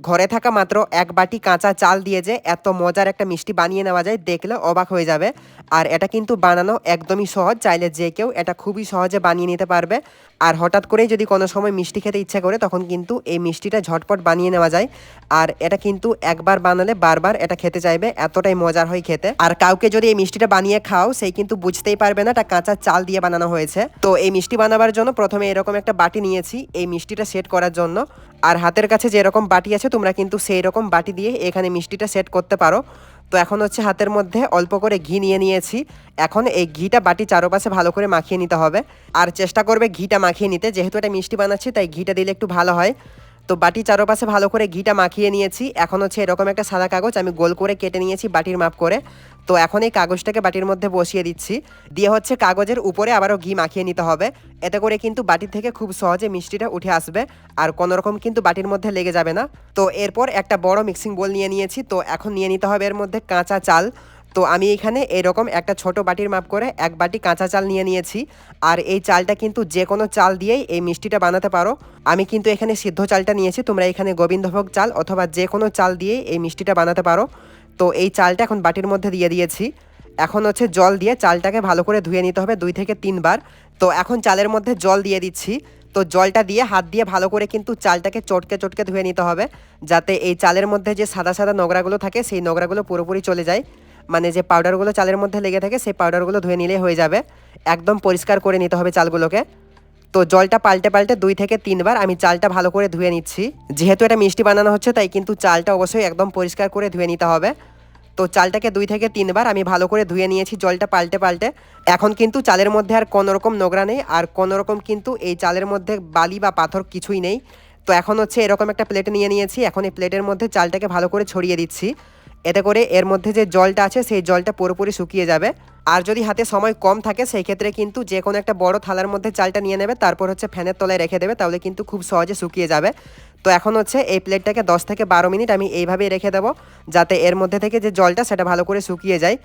ঘরে থাকা মাত্র এক বাটি কাঁচা চাল দিয়ে যে এত মজার একটা মিষ্টি বানিয়ে নেওয়া যায় দেখলে অবাক হয়ে যাবে। আর এটা কিন্তু বানানো একদমই সহজ, চাইলে যে কেউ এটা খুবই সহজে বানিয়ে নিতে পারবে। আর হঠাৎ করেই যদি কোনো সময় মিষ্টি খেতে ইচ্ছা করে তখন কিন্তু এই মিষ্টিটা ঝটপট বানিয়ে নেওয়া যায়। আর এটা কিন্তু একবার বানালে বারবার এটা খেতে চাইবে, এতটাই মজার হয় খেতে। আর কাউকে যদি এই মিষ্টিটা বানিয়ে খাও সেই কিন্তু বুঝতেই পারবে না এটা কাঁচা চাল দিয়ে বানানো হয়েছে। তো এই মিষ্টি বানাবার জন্য প্রথমে এরকম একটা বাটি নিয়েছি এই মিষ্টিটা সেট করার জন্য। আর হাতের কাছে যেরকম বাটি আছে তোমরা কিন্তু সেই রকম বাটি দিয়ে এখানে মিষ্টিটা সেট করতে পারো। তো এখন হচ্ছে হাতের মধ্যে অল্প করে ঘি নিয়ে নিয়েছি। এখন এই ঘিটা বাটি চারপাশে ভালো করে মাখিয়ে নিতে হবে। আর চেষ্টা করবে ঘিটা মাখিয়ে নিতে, যেহেতু এটা মিষ্টি বানাচ্ছি তাই ঘিটা দিলে একটু ভালো হয়। তো বাটি চারপাশে ভালো করে ঘিটা মাখিয়ে নিয়েছি। এখন হচ্ছে এরকম একটা সাদা কাগজ আমি গোল করে কেটে নিয়েছি বাটির মাপ করে। তো এখন এই কাগজটাকে বাটির মধ্যে বসিয়ে দিচ্ছি, দিয়ে হচ্ছে কাগজের উপরে আবারও ঘি মাখিয়ে নিতে হবে। এতে করে কিন্তু বাটি থেকে খুব সহজে মিষ্টিটা উঠে আসবে আর কোনো রকম কিন্তু বাটির মধ্যে লেগে যাবে না। তো এরপর একটা বড় মিক্সিং বোল নিয়ে নিয়েছি। তো এখন নিয়ে নিতে হবে এর মধ্যে কাঁচা চাল। তো আমি এখানে এরকম একটা ছোট বাটির মাপ করে এক বাটি কাঁচা চাল নিয়ে নিয়েছি। আর এই চালটা কিন্তু যে কোনো চাল দিয়েই এই মিষ্টিটা বানাতে পারো। আমি কিন্তু এখানে সিদ্ধ চালটা নিয়েছি, তোমরা এখানে গোবিন্দভোগ চাল অথবা যে কোনো চাল দিয়েই এই মিষ্টিটা বানাতে পারো। তো এই চালটা এখন বাটির মধ্যে দিয়ে দিয়েছি। এখন হচ্ছে জল দিয়ে চালটাকে ভালো করে ধুয়ে নিতে হবে 2 থেকে 3 বার। তো এখন চালের মধ্যে জল দিয়ে দিচ্ছি। তো জলটা দিয়ে হাত দিয়ে ভালো করে কিন্তু চালটাকে চটকে চটকে ধুয়ে নিতে হবে, যাতে এই চালের মধ্যে যে সাদা সাদা নোংরাগুলো থাকে সেই নোংরাগুলো পুরোপুরি চলে যায়। মানে যে পাউডারগুলো চালের মধ্যে লেগে থাকে সেই পাউডারগুলো ধুয়ে নিলেই হয়ে যাবে। একদম পরিষ্কার করে নিতে হবে চালগুলোকে। তো জলটা পাল্টে পাল্টে 2 থেকে 3 বার আমি চালটা ভালো করে ধুয়ে নিচ্ছি। যেহেতু এটা মিষ্টি বানানো হচ্ছে তাই কিন্তু চালটা অবশ্যই একদম পরিষ্কার করে ধুয়ে নিতে হবে। তো চালটাকে 2 থেকে 3 বার আমি ভালো করে ধুয়ে নিয়েছি জলটা পাল্টে পাল্টে। এখন কিন্তু চালের মধ্যে আর কোনো রকম নোংরা নেই, আর কোনো রকম কিন্তু এই চালের মধ্যে বালি বা পাথর কিছুই নেই। তো এখন হচ্ছে এরকম একটা প্লেট নিয়ে নিয়েছি। এখন এই প্লেটের মধ্যে চালটাকে ভালো করে ছড়িয়ে দিচ্ছি। এতে করে এর মধ্যে যে জলটা আছে সেই জলটা পুরোপুরি শুকিয়ে যাবে। আর যদি হাতে সময় কম থাকে সেই ক্ষেত্রে কিন্তু যে কোনো একটা বড় থালার মধ্যে চালটা নিয়ে নেবে, তারপর হচ্ছে ফ্যানের তলায় রেখে দেবে, তাহলে কিন্তু খুব সহজে শুকিয়ে যাবে। তো এখন হচ্ছে এই প্লেটটাকে 10 থেকে 12 মিনিট আমি এইভাবেই রেখে দেবো, যাতে এর মধ্যে থেকে যে জলটা সেটা ভালো করে শুকিয়ে যায়।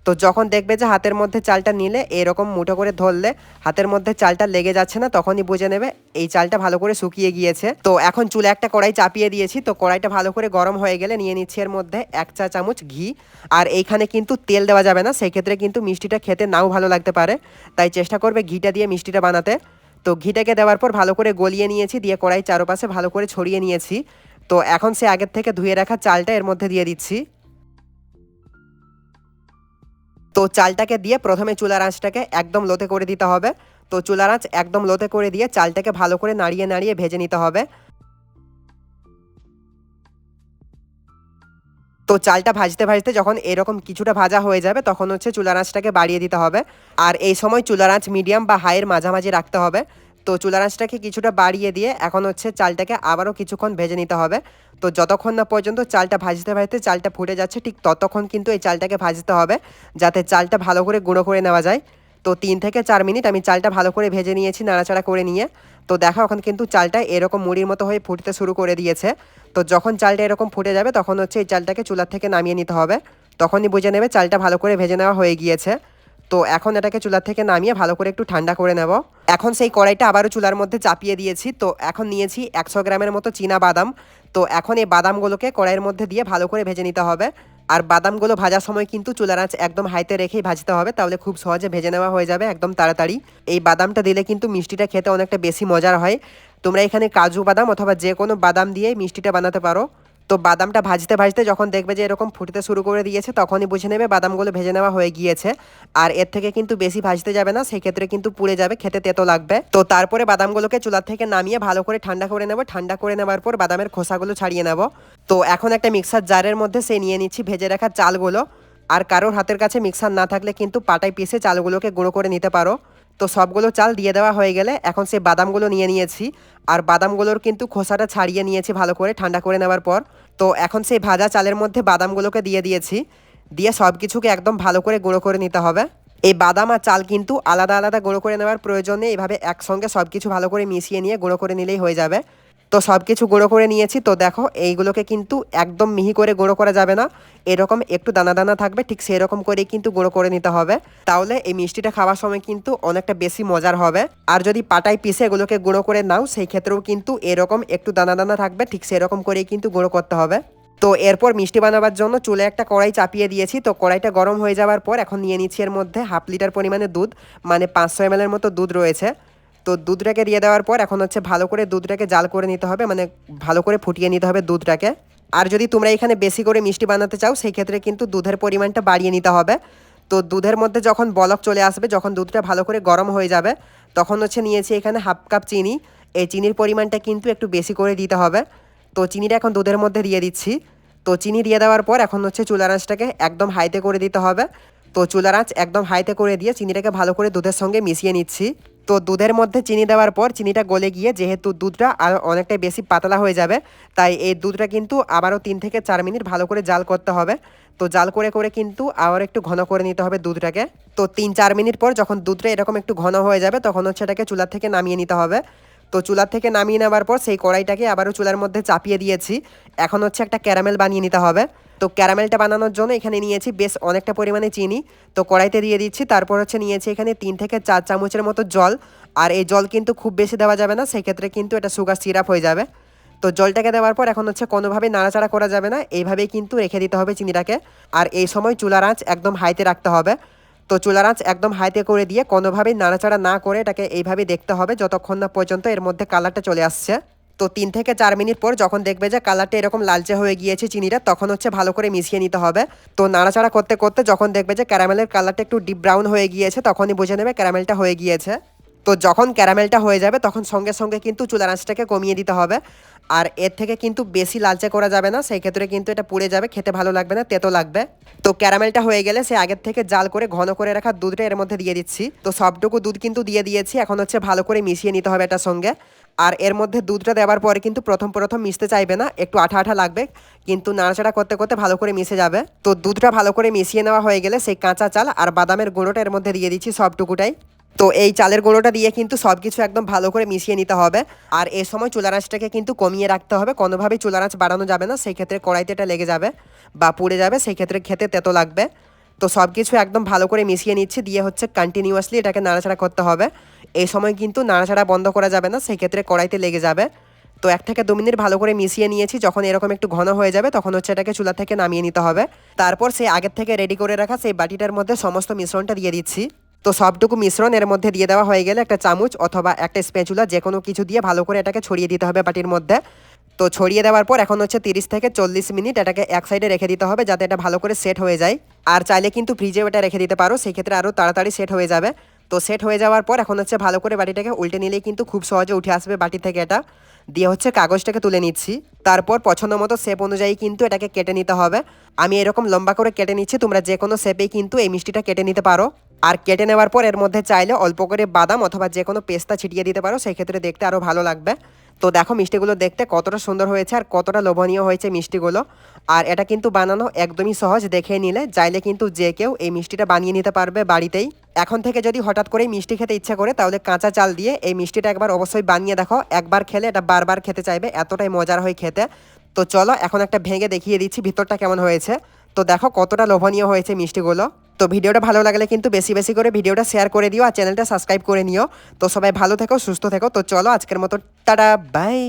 তো যখন দেখবে যে হাতের মধ্যে চালটা নিলে এরকম মুঠো করে ধরলে হাতের মধ্যে চালটা লেগে যাচ্ছে না, তখনই বুঝে নেবে এই চালটা ভালো করে শুকিয়ে গিয়েছে। তো এখন চুলে একটা কড়াই চাপিয়ে দিয়েছি। তো কড়াইটা ভালো করে গরম হয়ে গেলে নিয়ে নিচ্ছি এর মধ্যে 1 চা চামচ ঘি। আর এইখানে কিন্তু তেল দেওয়া যাবে না, সেই ক্ষেত্রে কিন্তু মিষ্টিটা খেতে নাও ভালো লাগতে পারে, তাই চেষ্টা করবে ঘিটা দিয়ে মিষ্টিটা বানাতে। তো ঘিটাকে দেওয়ার পর ভালো করে গলিয়ে নিয়েছি, দিয়ে কড়াই চারপাশে ভালো করে ছড়িয়ে নিয়েছি। তো এখন সে আগের থেকে ধুয়ে রাখা চালটা এর মধ্যে দিয়ে দিচ্ছি। তো চালটাকে দিয়ে প্রথমে চুলার আঁচটাকে একদম লোতে করে দিতে হবে। তো চুলার আঁচ একদম লোতে করে দিয়ে চালটাকে ভালো করে নাড়িয়ে নাড়িয়ে ভেজে নিতে হবে। তো চালটা ভাজতে ভাজতে যখন এরকম কিছুটা ভাজা হয়ে যাবে তখন হচ্ছে চুলার আঁচটাকে বাড়িয়ে দিতে হবে। আর এই সময় চুলার আঁচ মিডিয়াম বা হাইয়ের মাঝামাঝি রাখতে হবে। তো চুলার আঁচটাকে কিছুটা বাড়িয়ে দিয়ে এখন হচ্ছে চালটাকে আবারও কিছুক্ষণ ভেজে নিতে হবে। তো যতক্ষণ না পর্যন্ত চালটা ভাজতে ভাজতে চালটা ফুটে যাচ্ছে ঠিক ততক্ষণ কিন্তু এই চালটাকে ভাজতে হবে, যাতে চালটা ভালো করে গুঁড়ো করে নেওয়া যায়। তো 3 থেকে 4 মিনিট আমি চালটা ভালো করে ভেজে নিয়েছি নাড়াচাড়া করে নিয়ে। তো দেখো এখন কিন্তু চালটা এরকম মুড়ির মতো হয়ে ফুটতে শুরু করে দিয়েছে। তো যখন চালটা এরকম ফুটে যাবে তখন হচ্ছে এই চালটাকে চুলার থেকে নামিয়ে নিতে হবে। তখনই বুঝে নেবে চালটা ভালো করে ভেজে নেওয়া হয়ে গিয়েছে। তো এখন এটাকে চুলার থেকে নামিয়ে ভালো করে একটু ঠান্ডা করে নেব। এখন সেই কড়াইটা আবারও চুলার মধ্যে চাপিয়ে দিয়েছি। তো এখন নিয়েছি 100 গ্রামের মতো চীনা বাদাম। তো এখন এই বাদামগুলোকে কড়াইয়ের মধ্যে দিয়ে ভালো করে ভেজে নিতে হবে। আর বাদামগুলো ভাজার সময় কিন্তু চুলার আঁচ একদম হাইতে রেখেই ভাজতে হবে, তাহলে খুব সহজে ভেজে নেওয়া হয়ে যাবে একদম তাড়াতাড়ি। এই বাদামটা দিলে কিন্তু মিষ্টিটা খেতে অনেকটা বেশি মজার হয়। তোমরা এখানে কাজু বাদাম অথবা যে কোনো বাদাম দিয়ে মিষ্টিটা বানাতে পারো। তো বাদামটা ভাজতে ভাজতে যখন দেখবে যে এরকম ফুটতে শুরু করে দিয়েছে তখনই বুঝে নেবে বাদামগুলো ভেজে নেওয়া হয়ে গিয়েছে। আর এর থেকে কিন্তু বেশি ভাজতে যাবে না, সেই ক্ষেত্রে কিন্তু পুড়ে যাবে, খেতে তেতো লাগবে। তো তারপরে বাদামগুলোকে চুলার থেকে নামিয়ে ভালো করে ঠান্ডা করে নেব। ঠান্ডা করে নেওয়ার পর বাদামের খোসাগুলো ছাড়িয়ে নেব। তো এখন একটা মিক্সার জারের মধ্যে সে নিয়ে নিচ্ছি ভেজে রাখা চালগুলো। আর কারোর হাতের কাছে মিক্সার না থাকলে কিন্তু পাটায় পিষে চালগুলোকে গুঁড়ো করে নিতে পারো। তো সবগুলো চাল দিয়ে দেওয়া হয়ে গেলে এখন সেই বাদামগুলো নিয়ে নিয়েছি। আর বাদামগুলোর কিন্তু খোসাটা ছাড়িয়ে নিয়েছি ভালো করে ঠান্ডা করে নেওয়ার পর। তো এখন সেই ভাজা চালের মধ্যে বাদামগুলোকে দিয়ে দিয়েছি, দিয়ে সব কিছুকে একদম ভালো করে গুঁড়ো করে নিতে হবে। এই বাদাম আর চাল কিন্তু আলাদা আলাদা গুঁড়ো করে নেওয়ার প্রয়োজন নেই, এইভাবে একসঙ্গে সব কিছু ভালো করে মিশিয়ে নিয়ে গুঁড়ো করে নিলেই হয়ে যাবে। তো সব কিছু গুঁড়ো করে নিয়েছি। তো দেখো এইগুলোকে কিন্তু একদম মিহি করে গুঁড়ো করা যাবে না, এরকম একটু দানা দানা থাকবে, ঠিক সেরকম করেই কিন্তু গুঁড়ো করে নিতে হবে। তাহলে এই মিষ্টিটা খাওয়ার সময় কিন্তু অনেকটা বেশি মজার হবে। আর যদি পাটায় পিষে এগুলোকে গুঁড়ো করে নাও সেই ক্ষেত্রেও কিন্তু এরকম একটু দানা দানা থাকবে, ঠিক সেরকম করেই কিন্তু গুঁড়ো করতে হবে। তো এরপর মিষ্টি বানাবার জন্য চুলে একটা কড়াই চাপিয়ে দিয়েছি। তো কড়াইটা গরম হয়ে যাওয়ার পর এখন নিয়ে নিচ্ছি এর মধ্যে 1/2 লিটার পরিমাণে দুধ, মানে 500 ml মতো দুধ রয়েছে। তো দুধটাকে দিয়ে দেওয়ার পর এখন হচ্ছে ভালো করে দুধটাকে জাল করে নিতে হবে, মানে ভালো করে ফুটিয়ে নিতে হবে দুধটাকে। আর যদি তোমরা এখানে বেশি করে মিষ্টি বানাতে চাও সেই ক্ষেত্রে কিন্তু দুধের পরিমাণটা বাড়িয়ে নিতে হবে। তো দুধের মধ্যে যখন বলক চলে আসবে, যখন দুধটা ভালো করে গরম হয়ে যাবে, তখন হচ্ছে নিয়েছি এখানে 1/2 কাপ চিনি। এই চিনির পরিমাণটা কিন্তু একটু বেশি করে দিতে হবে। তো চিনিটা এখন দুধের মধ্যে দিয়ে দিচ্ছি। তো চিনি দিয়ে দেওয়ার পর এখন হচ্ছে চুলার আঁচটাকে একদম হাইতে করে দিতে হবে। তো চুলার আঁচ একদম হাইতে করে দিয়ে চিনিটাকে ভালো করে দুধের সঙ্গে মিশিয়ে নিচ্ছি। তো দুধের মধ্যে চিনি দেওয়ার পর চিনিটা গলে গিয়ে যেহেতু দুধটা আর অনেকটাই বেশি পাতলা হয়ে যাবে, তাই এই দুধটা কিন্তু আবারও 3 থেকে 4 মিনিট ভালো করে জাল করতে হবে। তো জাল করে করে কিন্তু আবার একটু ঘন করে নিতে হবে দুধটাকে। তো 3-4 মিনিট পর যখন দুধটা এরকম একটু ঘন হয়ে যাবে তখন হচ্ছে এটাকে চুলা থেকে নামিয়ে নিতে হবে। তো চুলার থেকে নামিয়ে নেওয়ার পর সেই কড়াইটাকে আবারও চুলার মধ্যে চাপিয়ে দিয়েছি। এখন হচ্ছে একটা ক্যারামেল বানিয়ে নিতে হবে। তো ক্যারামেলটা বানানোর জন্য এখানে নিয়েছি বেশ অনেকটা পরিমাণে চিনি। তো কড়াইতে দিয়ে দিচ্ছি। তারপর হচ্ছে নিয়েছি এখানে 3 থেকে 4 চামচের মতো জল। আর এই জল কিন্তু খুব বেশি দেওয়া যাবে না, সেক্ষেত্রে কিন্তু এটা সুগার সিরাপ হয়ে যাবে। তো জলটাকে দেওয়ার পর এখন হচ্ছে কোনোভাবেই নাড়াচাড়া করা যাবে না, এইভাবেই কিন্তু রেখে দিতে হবে চিনিটাকে। আর এই সময় চুলার আঁচ একদম হাইতে রাখতে হবে। তো চুলার আঁচ একদম হাইতে করে দিয়ে কোনোভাবেই নাড়াচাড়া না করে এটাকে এইভাবেই দেখতে হবে যতক্ষণ না পর্যন্ত এর মধ্যে কালারটা চলে আসছে। তো 3 থেকে 4 মিনিট পর যখন দেখবে যে কালারটা এরকম লালচে হয়ে গিয়েছে চিনিটা, তখন হচ্ছে ভালো করে মিশিয়ে নিতে হবে। তো নাড়াচাড়া করতে করতে যখন দেখবে যে ক্যারামেলের কালারটা একটু ডিপ ব্রাউন হয়ে গিয়েছে, তখনই বুঝে নেবে ক্যারামেলটা হয়ে গিয়েছে। তো যখন ক্যারামেলটা হয়ে যাবে তখন সঙ্গে সঙ্গে কিন্তু চুলার আঁচটাকে কমিয়ে দিতে হবে। আর এর থেকে কিন্তু বেশি লালচে করা যাবে না, সেই ক্ষেত্রে কিন্তু এটা পুড়ে যাবে, খেতে ভালো লাগবে না, তেতো লাগবে। তো ক্যারামেলটা হয়ে গেলে সে আগের থেকে জাল করে ঘন করে রাখা দুধটা এর মধ্যে দিয়ে দিচ্ছি। তো সবটুকু দুধ কিন্তু দিয়ে দিয়েছি, এখন হচ্ছে ভালো করে মিশিয়ে নিতে হবে এটার সঙ্গে। আর এর মধ্যে দুধটা দেওয়ার পরে কিন্তু প্রথম প্রথম মিশতে চাইবে না, একটু আঠা আঠা লাগবে, কিন্তু নাড়াচাড়া করতে করতে ভালো করে মিশে যাবে। তো দুধটা ভালো করে মিশিয়ে নেওয়া হয়ে গেলে সেই কাঁচা চাল আর বাদামের গুঁড়োটা এর মধ্যে দিয়ে দিচ্ছি সবটুকুটাই। তো এই চালের গুঁড়োটা দিয়ে কিন্তু সব কিছু একদম ভালো করে মিশিয়ে নিতে হবে। আর এই সময় চুলার আঁচটাকে কিন্তু কমিয়ে রাখতে হবে, কোনোভাবেই চুলার আঁচ বাড়ানো যাবে না, সেই ক্ষেত্রে কড়াইতে এটা লেগে যাবে বা পুড়ে যাবে, সেই ক্ষেত্রে খেতে তেতো লাগবে। তো সব কিছু একদম ভালো করে মিশিয়ে নিচ্ছি, দিয়ে হচ্ছে কন্টিনিউয়াসলি এটাকে নাড়াচাড়া করতে হবে। এই সময় কিন্তু নাড়াচাড়া বন্ধ করা যাবে না, সেই ক্ষেত্রে কড়াইতে লেগে যাবে। তো 1 থেকে 2 মিনিট ভালো করে মিশিয়ে নিয়েছি, যখন এরকম একটু ঘন হয়ে যাবে তখন হচ্ছে এটাকে চুলা থেকে নামিয়ে নিতে হবে। তারপর সেই আগের থেকে রেডি করে রাখা সেই বাটিটার মধ্যে সমস্ত মিশ্রণটা দিয়ে দিচ্ছি। তো সবটুকু মিশ্রণ এর মধ্যে দিয়ে দেওয়া হয়ে গেলে একটা চামচ অথবা একটা স্প্যাচুলা যে কোনো কিছু দিয়ে ভালো করে এটাকে ছড়িয়ে দিতে হবে বাটির মধ্যে। তো ছড়িয়ে দেওয়ার পর এখন হচ্ছে 30 থেকে 40 মিনিট এটাকে এক সাইডে রেখে দিতে হবে যাতে এটা ভালো করে সেট হয়ে যায়। আর চাইলে কিন্তু ফ্রিজেও এটা রেখে দিতে পারো, সেই ক্ষেত্রে আরও তাড়াতাড়ি সেট হয়ে যাবে। তো সেট হয়ে যাওয়ার পর এখন হচ্ছে ভালো করে বাটিটাকে উল্টে নিলেই কিন্তু খুব সহজে উঠে আসবে বাটি থেকে। এটা দিয়ে হচ্ছে কাগজটাকে তুলে নিচ্ছি। তারপর পছন্দ মতো শেপ অনুযায়ী কিন্তু এটাকে কেটে নিতে হবে। আমি এরকম লম্বা করে কেটে নিচ্ছি, তোমরা যে কোনো শেপেই কিন্তু এই মিষ্টিটা কেটে নিতে পারো। আর কেটে নেওয়ার পর এর মধ্যে চাইলে অল্প করে বাদাম অথবা যে কোনো পেস্তা ছিটিয়ে দিতে পারো, সেই ক্ষেত্রে দেখতে আরও ভালো লাগবে। তো দেখো মিষ্টিগুলো দেখতে কতটা সুন্দর হয়েছে আর কতটা লোভনীয় হয়েছে মিষ্টিগুলো। আর এটা কিন্তু বানানো একদমই সহজ, দেখে নিলে চাইলে কিন্তু যে কেউ এই মিষ্টিটা বানিয়ে নিতে পারবে বাড়িতেই। এখন থেকে যদি হঠাৎ করেই মিষ্টি খেতে ইচ্ছা করে তাহলে কাঁচা চাল দিয়ে এই মিষ্টিটা একবার অবশ্যই বানিয়ে দেখো, একবার খেলে এটা বারবার খেতে চাইবে, এতটাই মজার হয় খেতে। তো চলো এখন একটা ভেঙে দেখিয়ে দিচ্ছি ভিতরটা কেমন হয়েছে। তো দেখো কতটা লোভনীয় হয়েছে মিষ্টিগুলো। তো ভিডিওটা ভালো লাগলে কিন্তু বেশি বেশি করে ভিডিওটা শেয়ার করে দিও আর চ্যানেলটা সাবস্ক্রাইব করে নিও। তো সবাই ভালো থেকো, সুস্থ থেকো। তো চলো আজকের মতো টাটা, বাই।